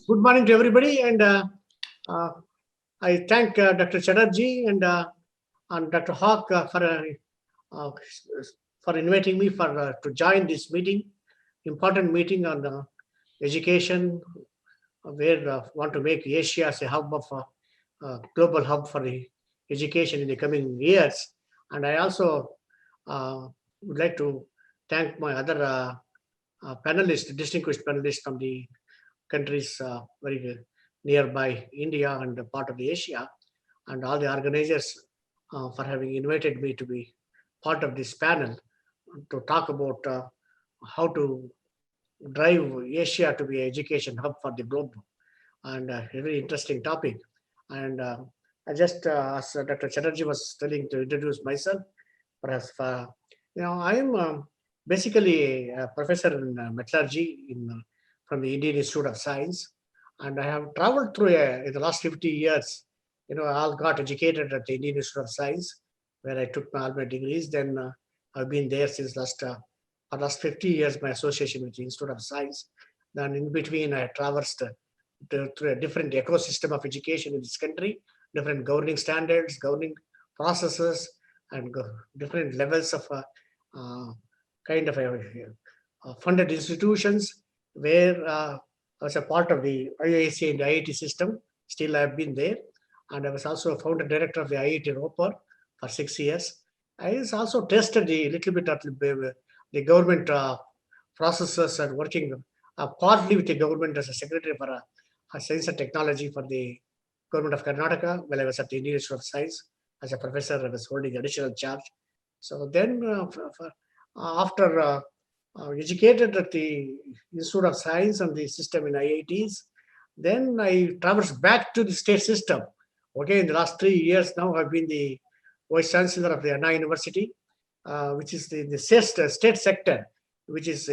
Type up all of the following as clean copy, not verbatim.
Good morning to everybody, and uh, I thank Dr. Chatterjee and Dr. Hawk uh, for inviting me to join this meeting, important meeting on education, where want to make Asia as a hub of global hub for the education in the coming years. And I also would like to thank my other panelists, distinguished panelists from the countries very nearby India and part of the Asia, and all the organizers for having invited me to be part of this panel to talk about how to drive Asia to be an education hub for the globe, and a very interesting topic. And I just, as Dr. Chatterjee was telling, to introduce myself, perhaps, I am basically a professor in metallurgy from the Indian Institute of Science, and I have traveled through in the last 50 years. I all got educated at the Indian Institute of Science, where I took all my degrees. Then I've been there since for last 50 years, my association with the Institute of Science. Then in between, I traversed through a different ecosystem of education in this country, different governing standards, governing processes, and different levels of kind of funded institutions where I was a part of the IISc and IIT system. Still, I've been there. And I was also a founder director of the IIT Roper for 6 years. I was also tested a little bit of the government processes and working partly with the government as a secretary for science and technology for the government of Karnataka while I was at the Indian Institute of Science. As a professor, I was holding additional charge. So then, after educated at the Institute of Science and the system in IITs, then I traversed back to the state system. Okay, in the last 3 years now, I've been the Vice Chancellor of the Anna University, which is the state sector, which is,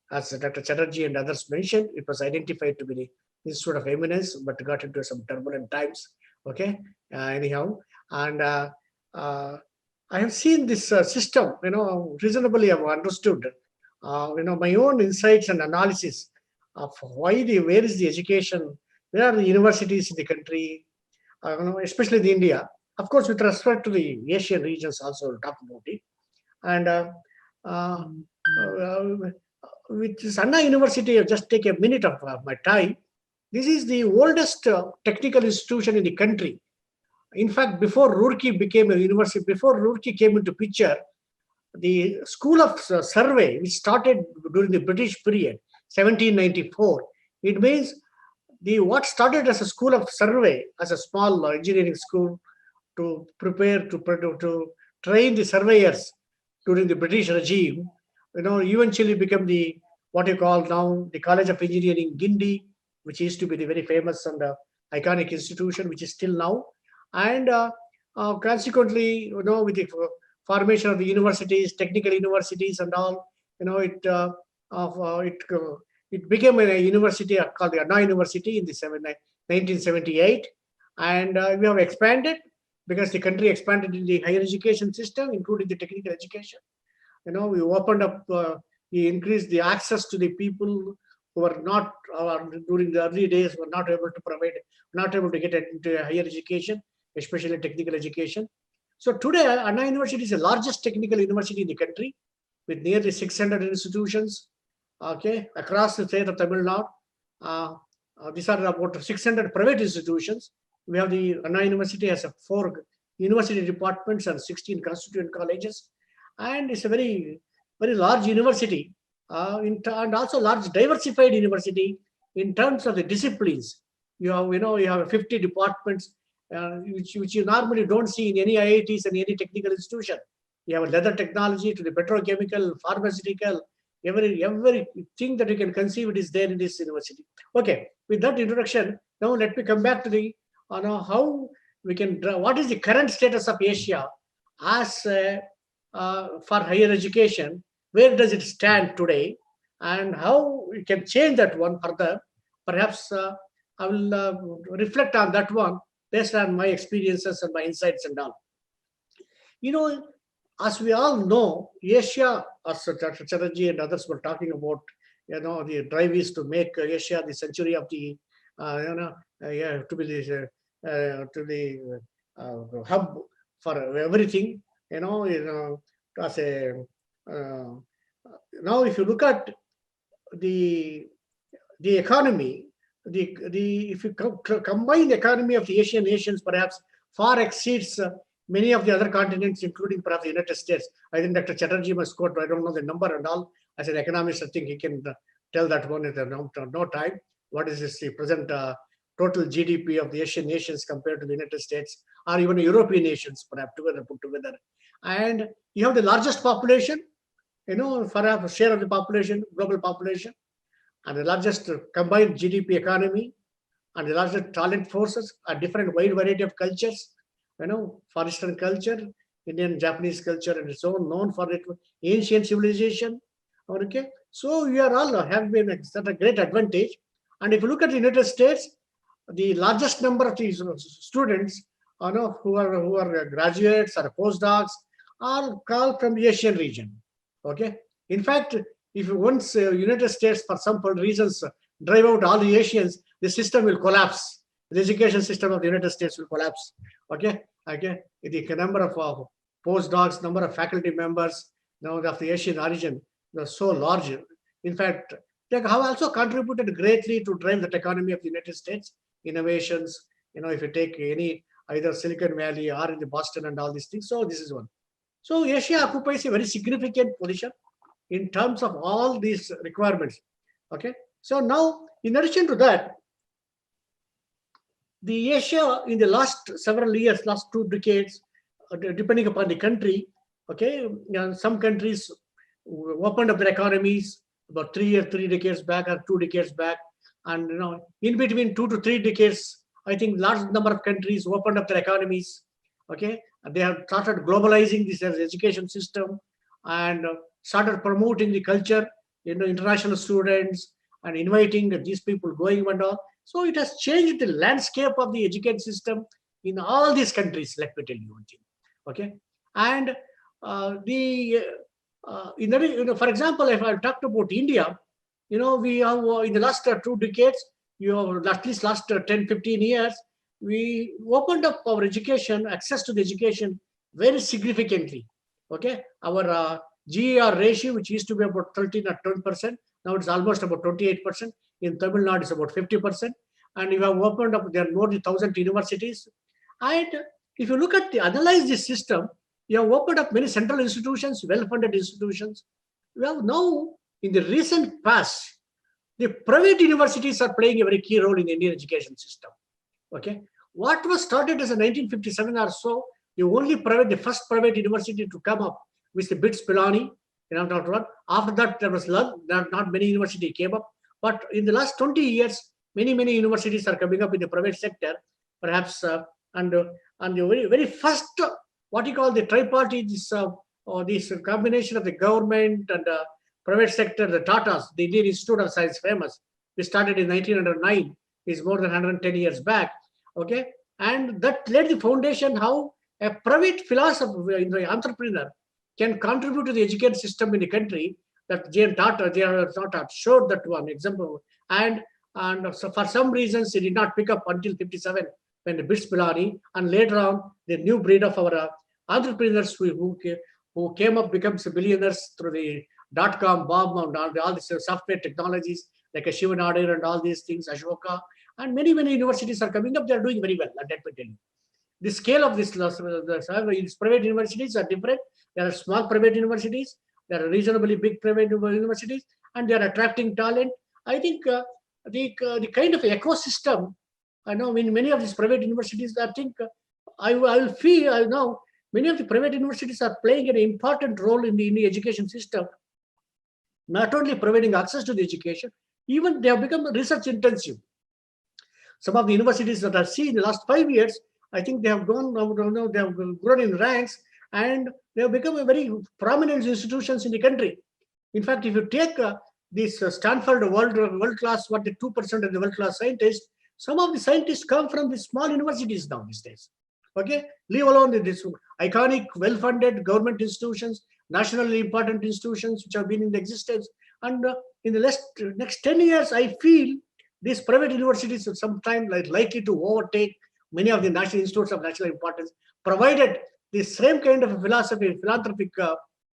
as Dr. Chatterjee and others mentioned, it was identified to be the Institute of Eminence, but got into some turbulent times. Okay, anyhow, and I have seen this system, reasonably I've understood, my own insights and analysis of where is the education, where are the universities in the country, especially in India. Of course, with respect to the Asian regions, also we'll talk about it. And uh, with this Anna University, I'll just take a minute of my time. This is the oldest technical institution in the country. In fact, before Roorkee became a university, before Roorkee came into picture, the School of Survey, which started during the British period, 1794, it means what started as a school of survey, as a small engineering school to prepare to train the surveyors during the British regime, eventually became what you call now the College of Engineering, Guindy, which used to be the very famous and iconic institution, which is still now. And consequently, with the formation of the universities, technical universities, and all, it became a university called the Anna University in the 1978, and we have expanded because the country expanded in the higher education system, including the technical education. We opened up, we increased the access to the people who were not during the early days were not able to get into higher education, especially technical education. So today, Anna University is the largest technical university in the country, with nearly 600 institutions, okay, across the state of Tamil Nadu. These are about 600 private institutions. We have the Anna University has 4 university departments and 16 constituent colleges, and it's a very, very large university, and also large diversified university in terms of the disciplines. You have 50 departments, which you normally don't see in any IITs and any technical institution. You have leather technology to the petrochemical, pharmaceutical, everything that you can conceive it is there in this university. Okay, with that introduction, now let me come back to the how we can what is the current status of Asia as for higher education. Where does it stand today, and how we can change that one further? Perhaps I will reflect on that one based on my experiences and my insights and all. As we all know, Asia, as Dr. Chatterjee and others were talking about, the drive is to make Asia the century of the yeah, to be this, to the hub for everything, as a, uh, now if you look at the economy, the if you combine the economy of the Asian nations, perhaps far exceeds many of the other continents, including perhaps the United States. I think Dr. Chatterjee must quote, I don't know the number and all. As an economist, I think he can tell that one at no time. What is this, the present total GDP of the Asian nations compared to the United States or even European nations, perhaps put together. And you have the largest population, for a share of the population, global population, and the largest combined GDP economy, and the largest talent forces, a different wide variety of cultures, Far Eastern culture, Indian, Japanese culture, and so on, known for its ancient civilization. Okay, so we are all have been at a great advantage. And if you look at the United States, the largest number of these students, who are graduates or postdocs, are called from the Asian region. Okay, in fact, if once United States, for some reasons, drive out all the Asians, the system will collapse. The education system of the United States will collapse. Okay, the number of postdocs, number of faculty members now of the Asian origin, they're so large. In fact, they have also contributed greatly to drive the economy of the United States. Innovations, if you take any either Silicon Valley or in the Boston and all these things. So this is one. So Asia occupies a very significant position in terms of all these requirements. Okay. So now, in addition to that, the Asia in the last several years, last 2 decades, depending upon the country, okay, some countries opened up their economies about 3 decades back or 2 decades back, and in between 2 to 3 decades, I think large number of countries opened up their economies. Okay, and they have started globalizing this education system and started promoting the culture, international students, and inviting these people going and all. So it has changed the landscape of the education system in all these countries. Let me tell you one thing. Okay, and for example, if I talked about India, we have in the last 2 decades, at least last 10, 15 years, we opened up our education, access to the education very significantly. Okay, our GER ratio, which used to be about 13 or 20%, now it's almost about 28%. In Tamil Nadu, it's about 50%. And we have opened up, there are more than 1,000 universities. And if you analyze this system, you have opened up many central institutions, well-funded institutions. We have now, in the recent past, the private universities are playing a very key role in the Indian education system. Okay, what was started as a 1957 or so, the first private university to come up was the BITS Pilani. After that, there are not many universities came up. But in the last 20 years, many universities are coming up in the private sector, perhaps, and the very, very first, what you call the tripartite, this combination of the government and private sector, the Tatas, the Indian Institute of Science, famous. We started in 1909, is more than 110 years back. Okay, and that laid the foundation how a private philosopher, entrepreneur, can contribute to the education system in the country. That Tata, they are Tata showed that one example, and so for some reasons it did not pick up until 57 when the BITS Pilani, and later on the new breed of our entrepreneurs who came up becomes billionaires through the .com bomb and all these software technologies like a Shiv and all these things, Ashoka, and many universities are coming up. They are doing very well. Let me tell you. The scale of these private universities are different. There are small private universities. There are reasonably big private universities, and they are attracting talent. I think the kind of ecosystem, I know in many of these private universities, I think I know many of the private universities are playing an important role in the education system, not only providing access to the education, even they have become research intensive. Some of the universities that I see in the last 5 years, I think they have grown in ranks, and they have become a very prominent institutions in the country. In fact, if you take this Stanford world class, what the 2% of the world class scientists, some of the scientists come from the small universities now these days. Okay, leave alone this iconic, well-funded government institutions, nationally important institutions which have been in existence. And in the next 10 years, I feel these private universities will sometime likely to overtake many of the national institutes of national importance, provided the same kind of philosophy, philanthropic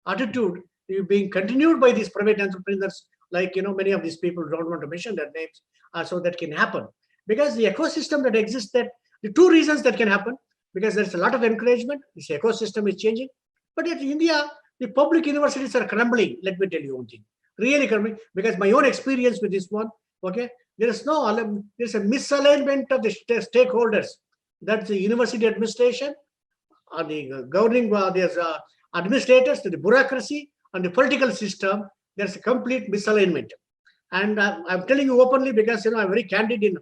attitude is being continued by these private entrepreneurs, like many of these people don't want to mention their names, so that can happen. Because the ecosystem that exists, that the two reasons that can happen, because there's a lot of encouragement, this ecosystem is changing, but in India, the public universities are crumbling. Let me tell you one thing, really crumbling, because my own experience with this one, okay, there's a misalignment of the stakeholders. That's the university administration, or the governing, there's administrators, the bureaucracy, and the political system. There's a complete misalignment. And I'm telling you openly, because I'm very candid in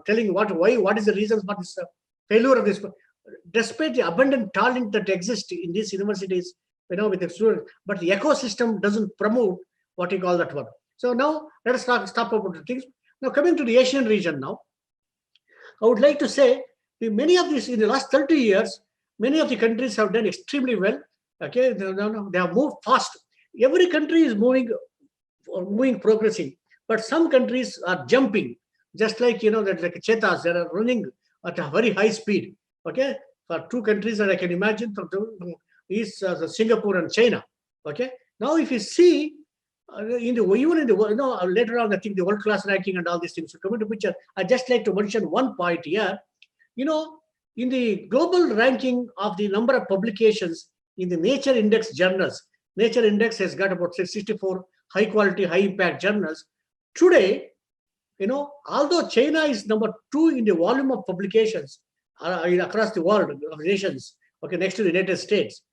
telling you what is the reasons for this failure of this. Despite the abundant talent that exists in these universities, with the students, but the ecosystem doesn't promote what you call that one. So now let us stop about the things. Now coming to the Asian region now, I would like to say many of these in the last 30 years, many of the countries have done extremely well. Okay, they have moved fast. Every country is moving, progressing, but some countries are jumping, just like that, like cheetahs, they are running at a very high speed. Okay, for two countries that I can imagine, is Singapore and China. Okay, now if you see even in the later on, I think the world class ranking and all these things will come into picture. I just like to mention one point here. In the global ranking of the number of publications in the Nature Index journals, Nature Index has got about 64 high quality, high impact journals. Today, although China is number 2 in the volume of publications across the world of nations, okay, next to the United States.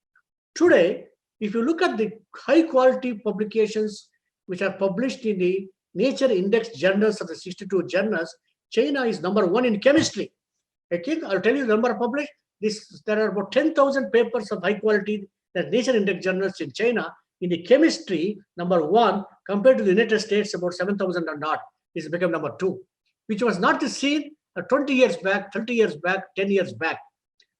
Today, if you look at the high quality publications which are published in the Nature Index journals of the 62 journals, China is number 1 in chemistry. Okay, I'll tell you the number published. There are about 10,000 papers of high quality that Nature Index journals in China. In the chemistry, number 1, compared to the United States, about 7,000 and odd. It's become number 2, which was not the scene 20 years back, 30 years back, 10 years back.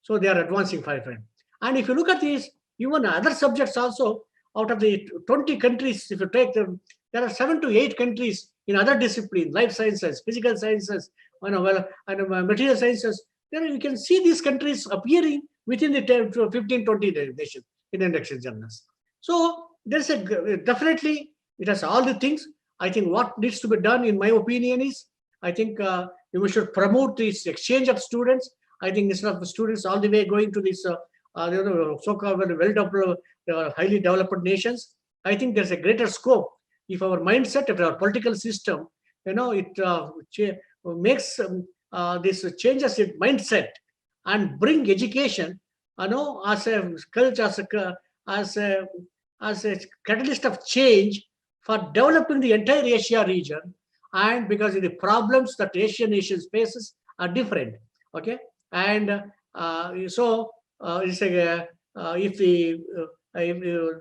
So they are advancing, my friend. And if you look at these, even other subjects also, out of the 20 countries, if you take them, there are 7 to 8 countries in other disciplines, life sciences, physical sciences, and material sciences. Then you can see these countries appearing within the 10 to 15, 20 nations in index journals. So there's definitely, it has all the things. I think what needs to be done, in my opinion, is I think we should promote this exchange of students. I think instead of the students all the way going to this so-called well-developed, highly developed nations, I think there's a greater scope. If our mindset, if our political system, it makes this changes in mindset and bring education, as a culture, as a catalyst of change for developing the entire Asia region, and because the problems that Asian nations faces are different. Okay, and so it's like if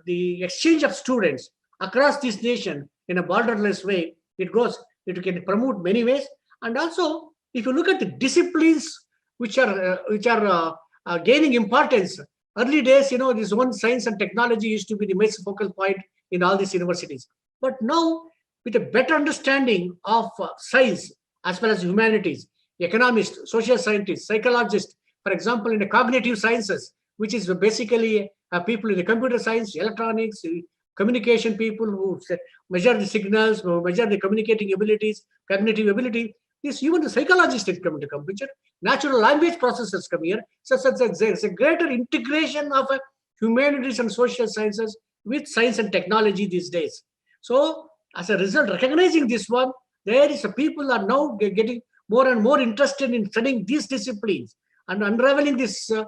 the exchange of students across this nation in a borderless way, it can promote many ways. And also, if you look at the disciplines which are gaining importance, early days, this one science and technology used to be the main focal point in all these universities. But now, with a better understanding of science as well as humanities, economists, social scientists, psychologists, for example, in the cognitive sciences, which is basically people in the computer science, electronics, communication people who measure the signals, who measure the communicating abilities, cognitive ability. This even the psychologists come into picture. Natural language processes come here. So there's a greater integration of humanities and social sciences with science and technology these days. So as a result, recognizing this one, there is people are now getting more and more interested in studying these disciplines and unraveling this, the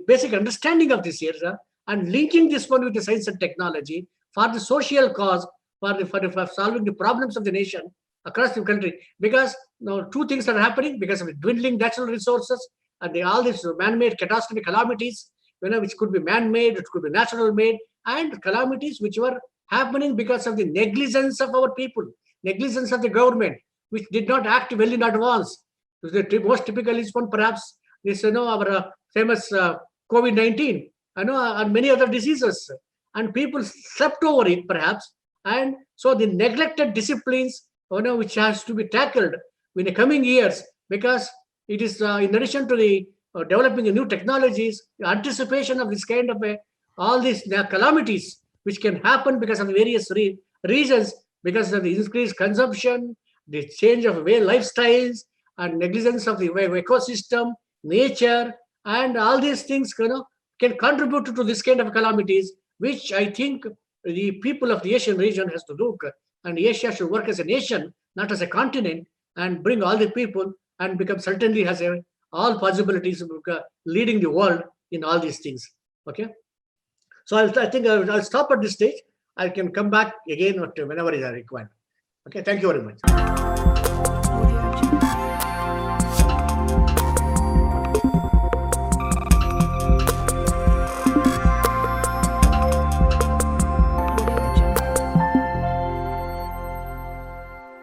basic understanding of this area, and linking this one with the science and technology for the social cause, for solving the problems of the nation across the country. Because now two things are happening because of the dwindling natural resources and all these man-made catastrophic calamities, which could be man-made, it could be natural-made, and calamities which were happening because of the negligence of our people, negligence of the government, which did not act well in advance. The most typical is one perhaps is our famous COVID-19, and many other diseases, and people slept over it perhaps, And so the neglected disciplines, which has to be tackled in the coming years, because it is in addition to the developing the new technologies, the anticipation of this kind of all these calamities which can happen because of various reasons, because of the increased consumption, the change of way lifestyles, and negligence of the ecosystem, nature, and all these things, can contribute to this kind of calamities, which I think the people of the Asian region has to look, and Asia should work as a nation, not as a continent, and bring all the people and become certainly has all possibilities of leading the world in all these things. Okay, so I think I'll stop at this stage. I can come back again whenever is required. Okay, thank you very much.